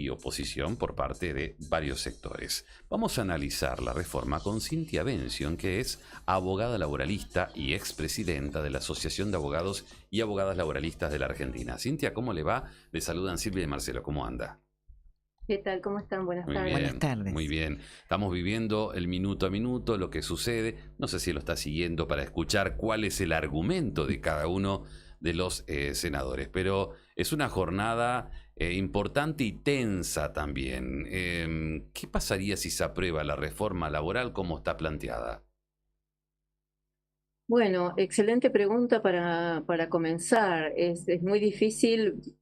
y oposición por parte de varios sectores. Vamos a analizar la reforma con Cintia Bención, que es abogada laboralista y expresidenta de la Asociación de Abogados y Abogadas Laboralistas de la Argentina. Cintia, ¿cómo le va? Le saludan Silvia y Marcelo. ¿Cómo anda? ¿Qué tal? ¿Cómo están? Buenas Muy tardes. bien, Buenas tardes. muy bien. Estamos viviendo el minuto a minuto, lo que sucede. No sé si lo está siguiendo para escuchar cuál es el argumento de cada uno de los senadores, pero es una jornada importante y tensa también. ¿Qué pasaría si se aprueba la reforma laboral como está planteada? Bueno, excelente pregunta para comenzar. Es muy difícil,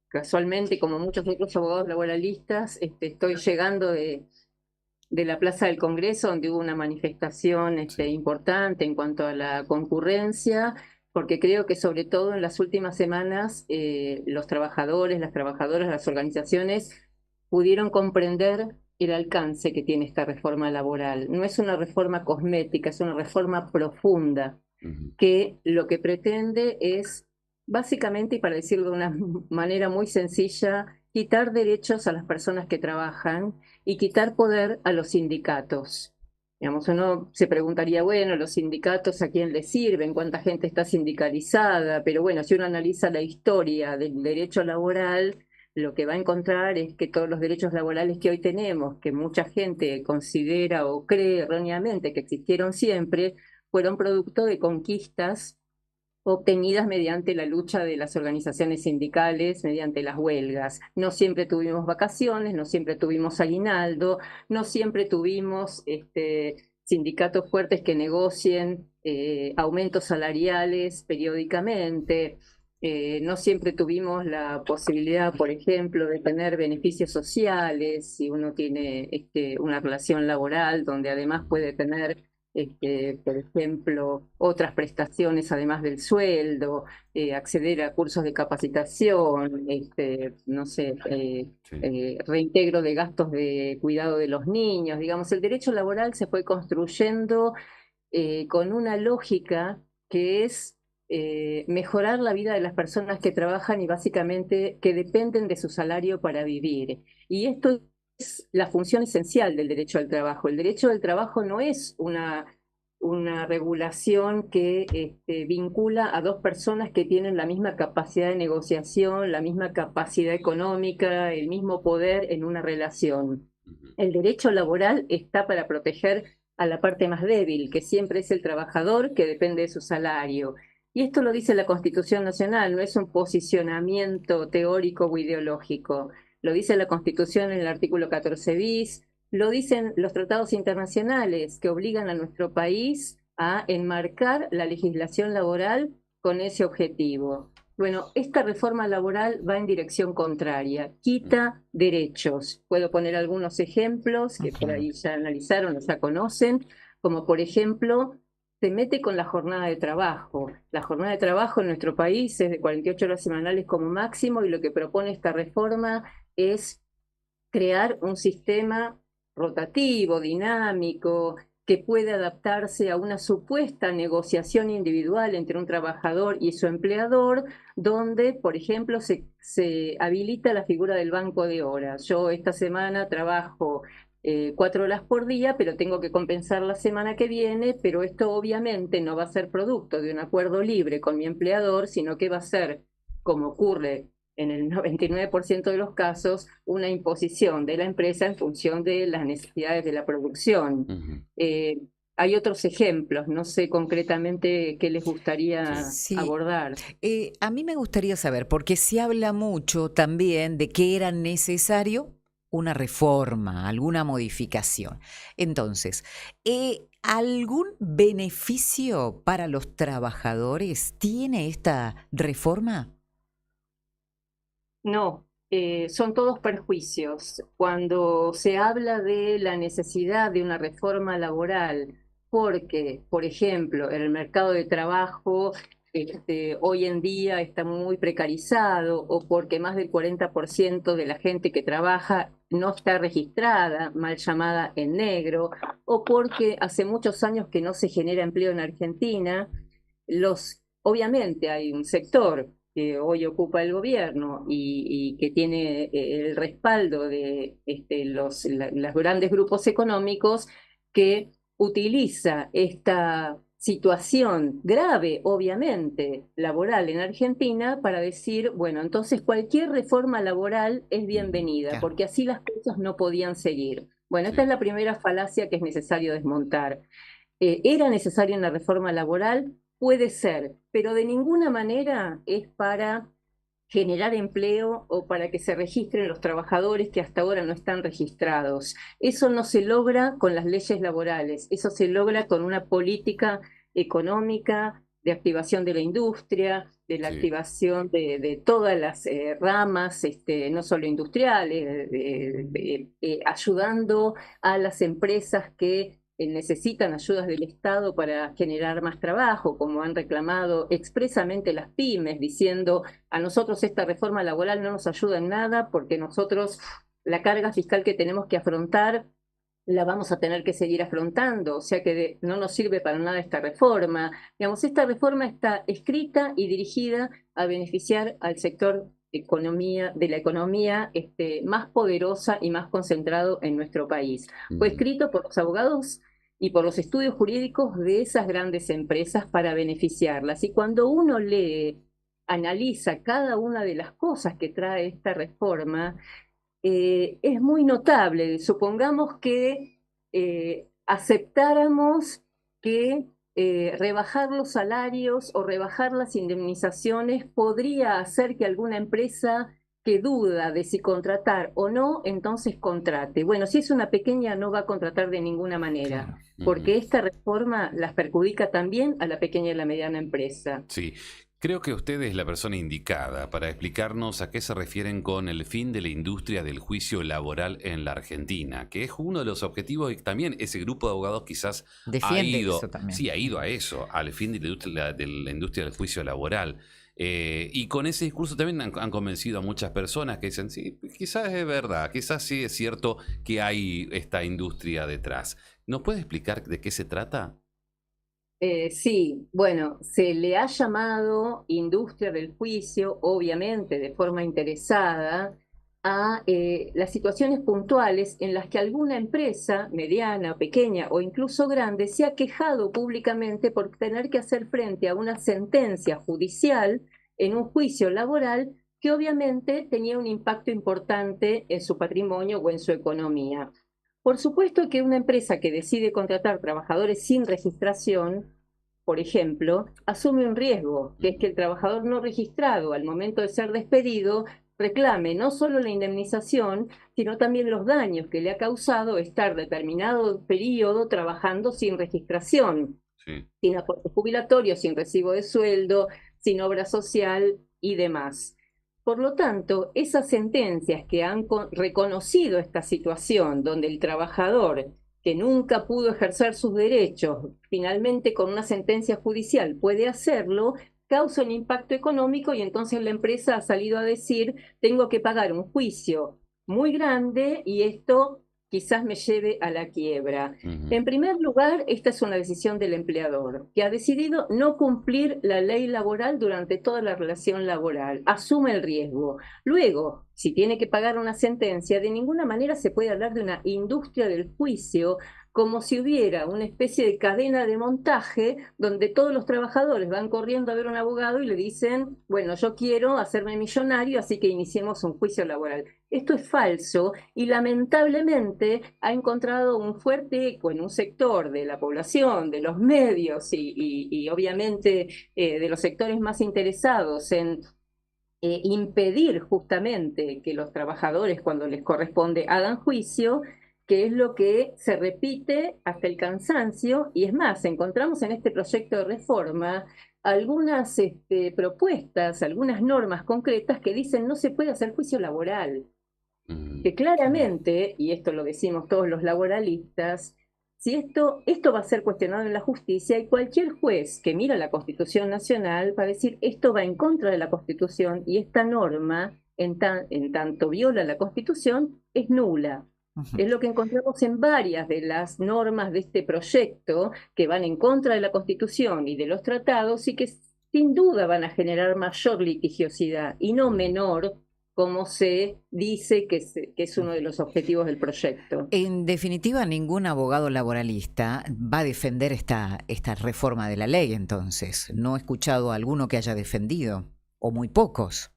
casualmente, como muchos otros abogados laboralistas, estoy llegando de la Plaza del Congreso, donde hubo una manifestación Sí. importante en cuanto a la concurrencia, porque creo que sobre todo en las últimas semanas los trabajadores, las trabajadoras, las organizaciones pudieron comprender el alcance que tiene esta reforma laboral. No es una reforma cosmética, es una reforma profunda Ujú. que lo que pretende es, básicamente, y para decirlo de una manera muy sencilla, quitar derechos a las personas que trabajan y quitar poder a los sindicatos. Digamos, uno se preguntaría, bueno, los sindicatos a quién les sirven, cuánta gente está sindicalizada, pero bueno, si uno analiza la historia del derecho laboral, lo que va a encontrar es que todos los derechos laborales que hoy tenemos, que mucha gente considera o cree erróneamente que existieron siempre, fueron producto de conquistas obtenidas mediante la lucha de las organizaciones sindicales, mediante las huelgas. No siempre tuvimos vacaciones, no siempre tuvimos aguinaldo, no siempre tuvimos sindicatos fuertes que negocien aumentos salariales periódicamente. No siempre tuvimos la posibilidad, por ejemplo, de tener beneficios sociales, si uno tiene una relación laboral donde además puede tener por ejemplo, otras prestaciones además del sueldo, acceder a cursos de capacitación, no sé, Sí. reintegro de gastos de cuidado de los niños. Digamos, el derecho laboral se fue construyendo con una lógica que es mejorar la vida de las personas que trabajan y básicamente que dependen de su salario para vivir. Y esto es la función esencial del derecho al trabajo. El derecho al trabajo no es una regulación que vincula a dos personas que tienen la misma capacidad de negociación, la misma capacidad económica, el mismo poder en una relación. Ujú. El derecho laboral está para proteger a la parte más débil, que siempre es el trabajador que depende de su salario. Y esto lo dice la Constitución Nacional, no es un posicionamiento teórico o ideológico. Lo dice la Constitución en el artículo 14 bis, lo dicen los tratados internacionales que obligan a nuestro país a enmarcar la legislación laboral con ese objetivo. Bueno, esta reforma laboral va en dirección contraria, quita derechos. Puedo poner algunos ejemplos que por ahí ya analizaron o ya conocen, como por ejemplo, se mete con la jornada de trabajo. La jornada de trabajo en nuestro país es de 48 horas semanales como máximo y lo que propone esta reforma es crear un sistema rotativo, dinámico, que puede adaptarse a una supuesta negociación individual entre un trabajador y su empleador, donde, por ejemplo, se habilita la figura del banco de horas. Yo esta semana trabajo 4 horas por día, pero tengo que compensar la semana que viene, pero esto obviamente no va a ser producto de un acuerdo libre con mi empleador, sino que va a ser, como ocurre en el 99% de los casos, una imposición de la empresa en función de las necesidades de la producción. Ujú. Hay otros ejemplos, no sé concretamente qué les gustaría Sí. Sí, abordar. a mí me gustaría saber, porque se habla mucho también de que era necesario una reforma, alguna modificación. Entonces, ¿algún beneficio para los trabajadores tiene esta reforma? No, son todos perjuicios. Cuando se habla de la necesidad de una reforma laboral, porque, por ejemplo, el mercado de trabajo hoy en día está muy precarizado, o porque más del 40% de la gente que trabaja no está registrada, mal llamada en negro, o porque hace muchos años que no se genera empleo en Argentina, obviamente hay un sector que hoy ocupa el gobierno y que tiene el respaldo de los grandes grupos económicos, que utiliza esta situación grave, obviamente, laboral en Argentina para decir, bueno, entonces cualquier reforma laboral es bienvenida, Claro. porque así las cosas no podían seguir. Bueno, esta Sí. es la primera falacia que es necesario desmontar. ¿Era necesaria una reforma laboral? Puede ser, pero de ninguna manera es para generar empleo o para que se registren los trabajadores que hasta ahora no están registrados. Eso no se logra con las leyes laborales, eso se logra con una política económica de activación de la industria, de la Sí. activación de todas las ramas, no solo industriales, ayudando a las empresas que necesitan ayudas del Estado para generar más trabajo, como han reclamado expresamente las pymes, diciendo: a nosotros esta reforma laboral no nos ayuda en nada porque nosotros la carga fiscal que tenemos que afrontar la vamos a tener que seguir afrontando, o sea que no nos sirve para nada esta reforma. Digamos, esta reforma está escrita y dirigida a beneficiar al sector de la economía más poderosa y más concentrado en nuestro país. Fue escrito por los abogados y por los estudios jurídicos de esas grandes empresas para beneficiarlas. Y cuando uno lee, analiza cada una de las cosas que trae esta reforma, es muy notable. Supongamos que aceptáramos que rebajar los salarios o rebajar las indemnizaciones podría hacer que alguna empresa que duda de si contratar o no, entonces contrate. Bueno, si es una pequeña, no va a contratar de ninguna manera, Claro. porque esta reforma las perjudica también a la pequeña y la mediana empresa. Sí, creo que usted es la persona indicada para explicarnos a qué se refieren con el fin de la industria del juicio laboral en la Argentina, que es uno de los objetivos y también ese grupo de abogados quizás ha Defiende ido, eso también. sí, ha ido a eso, al fin de la industria del juicio laboral. Y con ese discurso también han convencido a muchas personas que dicen, sí, quizás es verdad, quizás sí es cierto que hay esta industria detrás. ¿Nos puede explicar de qué se trata? Sí, bueno, se le ha llamado industria del juicio, obviamente de forma interesada, a las situaciones puntuales en las que alguna empresa, mediana, pequeña o incluso grande, se ha quejado públicamente por tener que hacer frente a una sentencia judicial en un juicio laboral que obviamente tenía un impacto importante en su patrimonio o en su economía. Por supuesto que una empresa que decide contratar trabajadores sin registración, por ejemplo, asume un riesgo, que es que el trabajador no registrado al momento de ser despedido reclame no solo la indemnización, sino también los daños que le ha causado estar determinado periodo trabajando sin registración, Sí. sin aporte jubilatorio, sin recibo de sueldo, sin obra social y demás. Por lo tanto, esas sentencias que han reconocido esta situación, donde el trabajador que nunca pudo ejercer sus derechos, finalmente con una sentencia judicial puede hacerlo, causa un impacto económico y entonces la empresa ha salido a decir: tengo que pagar un juicio muy grande y esto quizás me lleve a la quiebra. En primer lugar, esta es una decisión del empleador, que ha decidido no cumplir la ley laboral durante toda la relación laboral. Asume el riesgo. Luego, si tiene que pagar una sentencia, de ninguna manera se puede hablar de una industria del juicio, como si hubiera una especie de cadena de montaje donde todos los trabajadores van corriendo a ver a un abogado y le dicen: bueno, yo quiero hacerme millonario, así que iniciemos un juicio laboral. Esto es falso y lamentablemente ha encontrado un fuerte eco en un sector de la población, de los medios y obviamente de los sectores más interesados en impedir justamente que los trabajadores, cuando les corresponde, hagan juicio, que es lo que se repite hasta el cansancio. Y es más, encontramos en este proyecto de reforma algunas propuestas, algunas normas concretas que dicen no se puede hacer juicio laboral, que claramente, y esto lo decimos todos los laboralistas, si esto va a ser cuestionado en la justicia, y cualquier juez que mira la Constitución Nacional va a decir: esto va en contra de la Constitución y esta norma, en tanto viola la Constitución, es nula. Es lo que encontramos en varias de las normas de este proyecto, que van en contra de la Constitución y de los tratados y que sin duda van a generar mayor litigiosidad y no menor, como se dice que es uno de los objetivos del proyecto. En definitiva, ningún abogado laboralista va a defender esta reforma de la ley, entonces. No he escuchado a alguno que haya defendido, o muy pocos.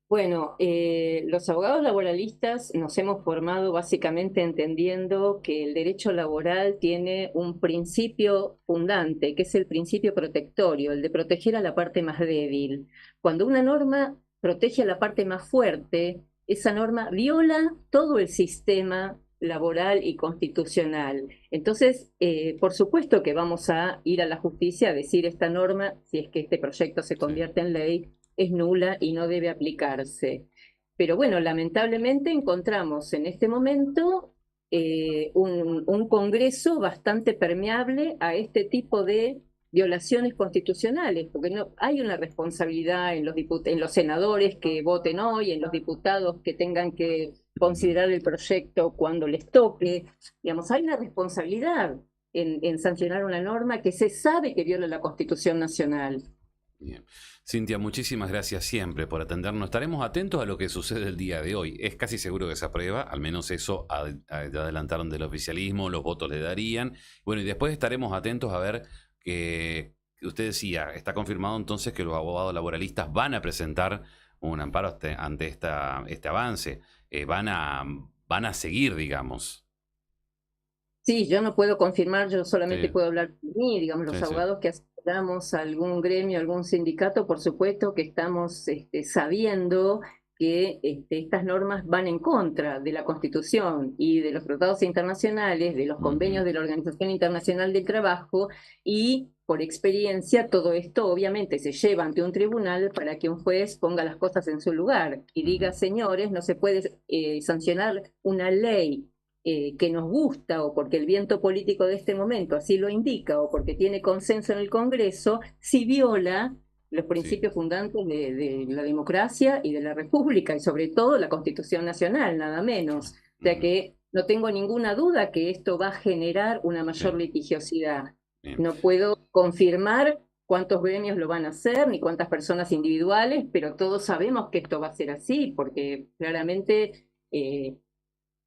Bueno, los abogados laboralistas nos hemos formado básicamente entendiendo que el derecho laboral tiene un principio fundante, que es el principio protectorio, el de proteger a la parte más débil. Cuando una norma protege a la parte más fuerte, esa norma viola todo el sistema laboral y constitucional. Entonces, por supuesto que vamos a ir a la justicia a decir esta norma, si es que este proyecto se convierte en ley, es nula y no debe aplicarse. Pero bueno, lamentablemente encontramos en este momento un Congreso bastante permeable a este tipo de violaciones constitucionales, porque no hay una responsabilidad en los senadores que voten hoy, en los diputados que tengan que considerar el proyecto cuando les toque. Digamos, hay una responsabilidad en sancionar una norma que se sabe que viola la Constitución Nacional. Bien. Cintia, muchísimas gracias siempre por atendernos. Estaremos atentos a lo que sucede el día de hoy. Es casi seguro que se aprueba, al menos eso adelantaron del oficialismo, los votos le darían. Bueno, y después estaremos atentos a ver que usted decía, está confirmado entonces que los abogados laboralistas van a presentar un amparo ante este avance. Van a seguir, digamos. Sí, yo no puedo confirmar, yo solamente Sí, puedo hablar por mí, digamos, los sí, sí. abogados que asesoramos a algún gremio, algún sindicato, por supuesto que estamos sabiendo que estas normas van en contra de la Constitución y de los tratados internacionales, de los convenios Ujú, de la Organización Internacional del Trabajo, y por experiencia todo esto obviamente se lleva ante un tribunal para que un juez ponga las cosas en su lugar y diga, ujú, señores, no se puede sancionar una ley que nos gusta o porque el viento político de este momento así lo indica o porque tiene consenso en el Congreso, si viola los sí. principios fundantes de la democracia y de la República y sobre todo la Constitución Nacional, nada menos. O sea Ujú, que no tengo ninguna duda que esto va a generar una sí, mayor litigiosidad. bien. No puedo confirmar cuántos gremios lo van a hacer ni cuántas personas individuales, pero todos sabemos que esto va a ser así porque claramente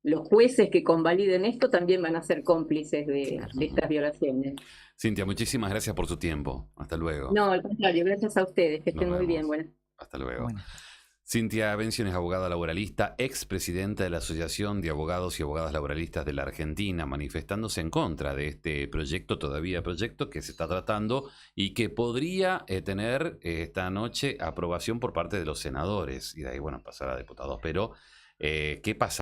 los jueces que convaliden esto también van a ser cómplices Claro. de estas violaciones. Cintia, muchísimas gracias por su tiempo. Hasta luego. No, al contrario, gracias a ustedes, que Nos estén muy bien. vemos. Buenas Hasta luego. Buenas tardes. Cintia Bención es abogada laboralista, expresidenta de la Asociación de Abogados y Abogadas Laboralistas de la Argentina, manifestándose en contra de este proyecto, todavía proyecto que se está tratando y que podría tener esta noche aprobación por parte de los senadores y de ahí, bueno, pasar a diputados. Pero, ¿qué pasa?